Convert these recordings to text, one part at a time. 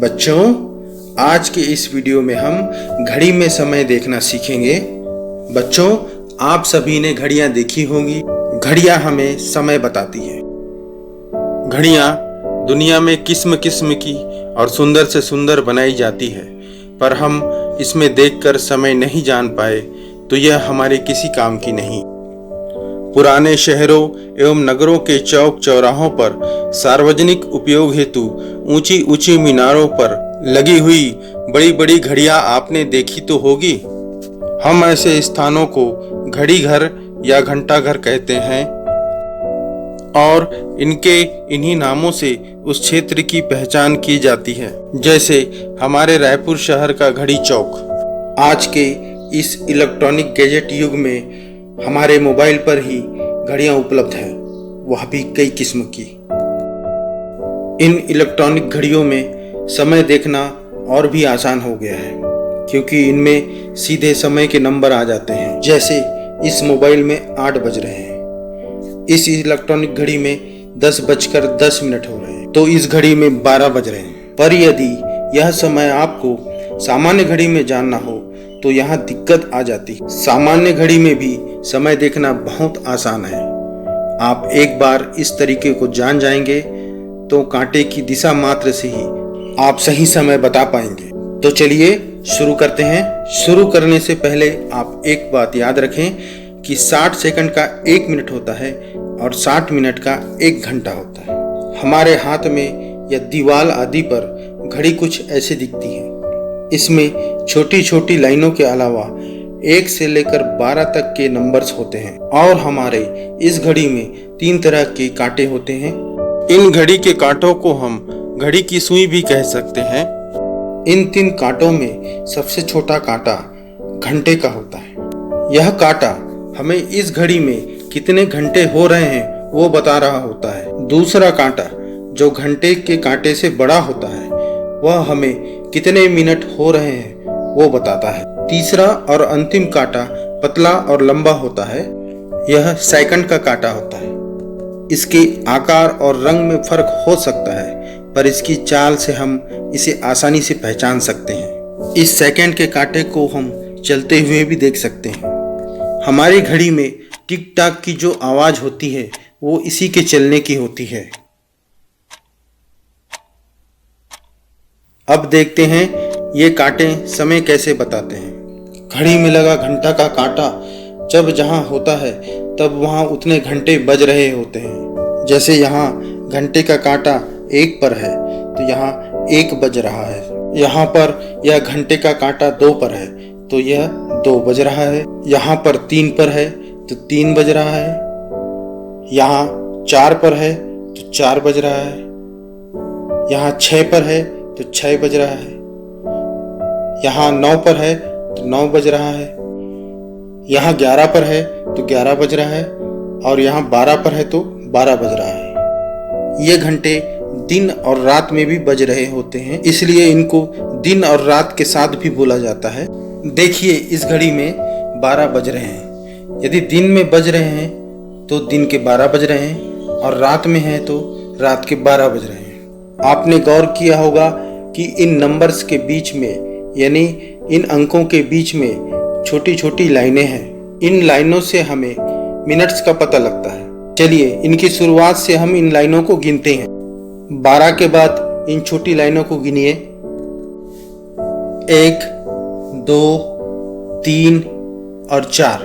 बच्चों, आज के इस वीडियो में हम घड़ी में समय देखना सीखेंगे। बच्चों, आप सभी ने घड़ियां देखी होंगी। घड़ियां हमें समय बताती है। घड़ियां दुनिया में किस्म किस्म की और सुंदर से सुंदर बनाई जाती है, पर हम इसमें देखकर समय नहीं जान पाए तो यह हमारे किसी काम की नहीं। पुराने शहरों एवं नगरों के चौक चौराहों पर सार्वजनिक उपयोग हेतु ऊंची ऊंची मीनारों पर लगी हुई बड़ी बड़ी घड़ियां आपने देखी तो होगी। हम ऐसे स्थानों को घड़ी घर या घंटा घर कहते हैं और इन्हीं नामों से उस क्षेत्र की पहचान की जाती है। जैसे हमारे रायपुर शहर का घड़ी चौक। आज के इस इलेक्ट्रॉनिक गैजेट युग में हमारे मोबाइल पर ही घड़ियां उपलब्ध हैं, वह भी कई किस्म की। इन इलेक्ट्रॉनिक घड़ियों में समय देखना और भी आसान हो गया है, क्योंकि इनमें सीधे समय के नंबर आ जाते हैं। जैसे इस मोबाइल में 8 बज रहे हैं, इस इलेक्ट्रॉनिक घड़ी में 10:10 हो रहे हैं, तो इस घड़ी में 12 बज रहे हैं। पर यदि यह समय आपको सामान्य घड़ी में जानना हो तो यहाँ दिक्कत आ जाती है। सामान्य घड़ी में भी समय देखना बहुत आसान है। आप एक बार इस तरीके को जान जाएंगे तो कांटे की दिशा मात्र से ही आप सही समय बता पाएंगे। तो चलिए शुरू करते हैं। शुरू करने से पहले आप एक बात याद रखें कि 60 सेकंड का 1 मिनट होता है और 60 मिनट का 1 घंटा होता है। हमारे हाथ में या दीवार आदि पर घड़ी कुछ ऐसे दिखती है। इसमें छोटी छोटी लाइनों के अलावा 1 से लेकर 12 तक के नंबर्स होते हैं और हमारे इस घड़ी में 3 तरह के कांटे होते हैं। इन घड़ी के कांटों को हम घड़ी की सुई भी कह सकते हैं। इन 3 कांटों में सबसे छोटा कांटा घंटे का होता है। यह कांटा हमें इस घड़ी में कितने घंटे हो रहे हैं वो बता रहा होता है। दूसरा कांटा जो घंटे के कांटे से बड़ा होता है वह हमें कितने मिनट हो रहे हैं वो बताता है। तीसरा और अंतिम कांटा पतला और लंबा होता है। यह सेकंड का कांटा होता है। इसके आकार और रंग में फर्क हो सकता है, पर इसकी चाल से हम इसे आसानी से पहचान सकते हैं। इस सेकंड के कांटे को हम चलते हुए भी देख सकते हैं। हमारी घड़ी में टिक टाक की जो आवाज होती है वो इसी के चलने की होती है। अब देखते हैं ये कांटे समय कैसे बताते हैं। घड़ी में लगा घंटा का कांटा जब जहाँ होता है तब वहाँ उतने घंटे बज रहे होते हैं। जैसे यहाँ घंटे का कांटा 1 पर है तो यहाँ 1 बज रहा है। यहाँ पर यह घंटे का कांटा 2 पर है तो यह 2 बज रहा है। यहाँ पर 3 पर है तो 3 बज रहा है। यहाँ 4 पर है तो 4 बज रहा है। यहाँ 6 पर है तो 6 बज रहा है। यहाँ 9 पर है तो 9 बज रहा है। यहाँ 11 पर है तो 11 बज रहा है और यहाँ 12 पर है तो 12 बज रहा है। ये घंटे दिन और रात में भी बज रहे होते हैं, इसलिए इनको दिन और रात के साथ भी बोला जाता है। देखिए इस घड़ी में 12 बज रहे हैं। यदि दिन में बज रहे हैं तो दिन के 12 बज रहे हैं और रात में है तो रात के 12 बज रहे हैं। आपने गौर किया होगा कि इन नंबर्स के बीच में यानी इन अंकों के बीच में छोटी छोटी लाइनें हैं। इन लाइनों से हमें मिनट्स का पता लगता है। चलिए इनकी शुरुआत से हम इन लाइनों को गिनते हैं। 12 के बाद इन छोटी लाइनों को गिनिए। 1, 2, 3 और 4।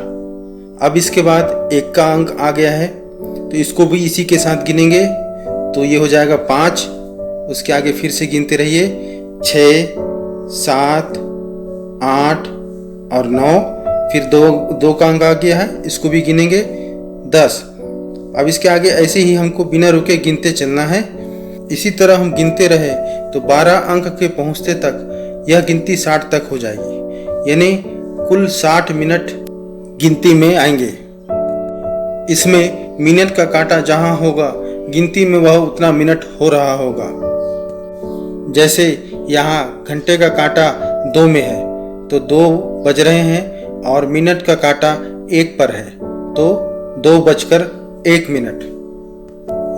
अब इसके बाद 1 का अंक आ गया है तो इसको भी इसी के साथ गिनेंगे तो ये हो जाएगा 5। उसके आगे फिर से गिनते रहिए। 6, 7, 8 और 9। फिर 2 का अंक आ गया है, इसको भी गिनेंगे 10। अब इसके आगे ऐसे ही हमको बिना रुके गिनते चलना है। इसी तरह हम गिनते रहे तो 12 अंक के पहुंचते तक यह गिनती 60 तक हो जाएगी, यानी कुल 60 मिनट गिनती में आएंगे। इसमें मिनट का कांटा जहां होगा गिनती में वह उतना मिनट हो रहा होगा। जैसे यहाँ घंटे का कांटा 2 में है तो 2 बज रहे हैं और मिनट का कांटा 1 पर है तो 2:01।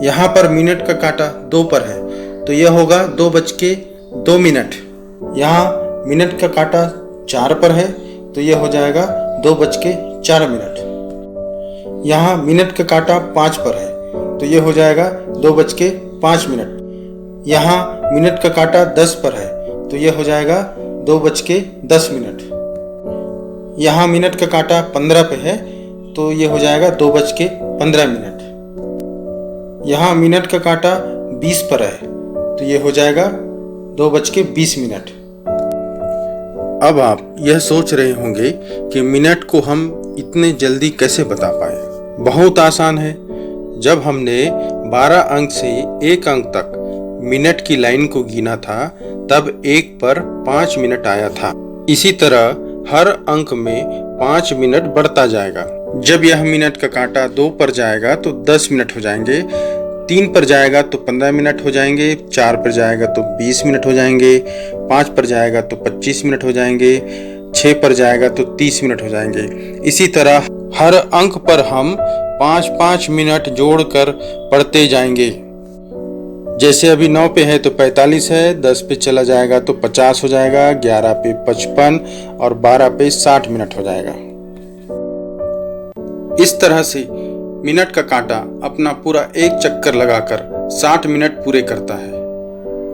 यहाँ पर मिनट का कांटा 2 पर है तो यह होगा 2:02। 2 मिनट। यहाँ मिनट का काटा 4 पर है तो यह हो जाएगा 2:04 मिनट। यहाँ मिनट का काटा 5 पर है तो यह हो जाएगा 2:05 मिनट। यहाँ मिनट का काटा 10 पर है तो यह हो जाएगा 2:10 मिनट। यहाँ मिनट का काटा 15 पे है तो यह हो जाएगा 2:15 मिनट। यहाँ मिनट का काटा 20 पर है तो यह हो जाएगा 2:20 मिनट। अब आप यह सोच रहे होंगे कि मिनट को हम इतने जल्दी कैसे बता पाए। बहुत आसान है। जब हमने 12 अंक से 1 अंक तक मिनट की लाइन को गिना था तब 1 पर 5 मिनट आया था। इसी तरह हर अंक में 5 मिनट बढ़ता जाएगा। जब यह मिनट का कांटा 2 पर जाएगा तो 10 मिनट हो जाएंगे, 3 पर जाएगा तो 15 मिनट हो जाएंगे, 4 पर जाएगा तो 20 मिनट हो जाएंगे, 5 पर जाएगा तो 25 मिनट हो जाएंगे, 6 पर जाएगा तो 30 मिनट हो जाएंगे। इसी तरह हर अंक पर हम 5-5 मिनट जोड़कर पढ़ते जाएंगे। जैसे अभी 9 पे है तो 45 है, 10 पे चला जाएगा तो 50 हो जाएगा, 11 पे 55 और 12 पे 60 मिनट हो जाएगा। इस तरह से मिनट का कांटा अपना पूरा एक चक्कर लगाकर 60 मिनट पूरे करता है।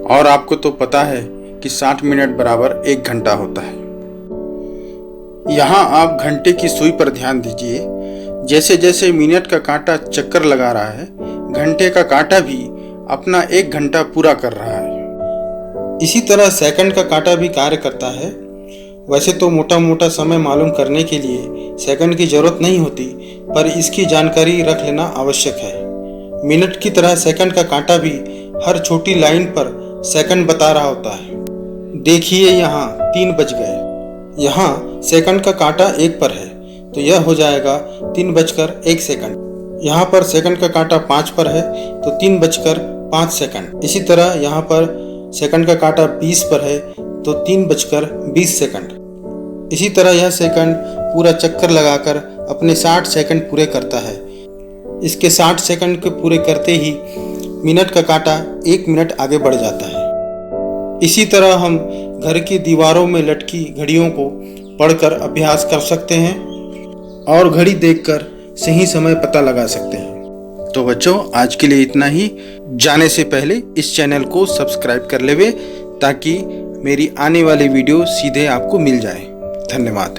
और आपको तो पता है कि 60 मिनट बराबर 1 घंटा होता है। यहाँ आप घंटे की सुई पर ध्यान दीजिए। जैसे जैसे मिनट का कांटा चक्कर लगा रहा है, घंटे का कांटा भी अपना 1 घंटा पूरा कर रहा है। इसी तरह सेकंड का कांटा भी कार्य करता है। वैसे तो मोटा मोटा समय मालूम करने के लिए सेकंड की जरूरत नहीं होती, पर इसकी जानकारी रख लेना आवश्यक है। मिनट की तरह सेकंड का कांटा भी हर छोटी लाइन पर सेकंड बता रहा होता है। देखिए यहाँ 3 बज गए। यहाँ सेकंड का कांटा 1 पर है तो यह हो जाएगा 3:01 सेकंड। यहाँ पर सेकंड का कांटा 5 पर है तो 3:05 सेकंड। इसी तरह यहाँ पर सेकंड का कांटा 20 पर है तो 3:20 सेकंड। इसी तरह यह सेकंड पूरा चक्कर लगाकर अपने 60 सेकंड पूरे करता है। इसके 60 सेकंड के पूरे करते ही मिनट का कांटा 1 मिनट आगे बढ़ जाता है। इसी तरह हम घर की दीवारों में लटकी घड़ियों को पढ़कर अभ्यास कर सकते हैं और घड़ी देखकर सही समय पता लगा सकते हैं। तो बच्चों, आज के लिए इतना ही। जाने से पहले इस चैनल को सब्सक्राइब कर लेवे ताकि मेरी आने वाली वीडियो सीधे आपको मिल जाए। धन्यवाद।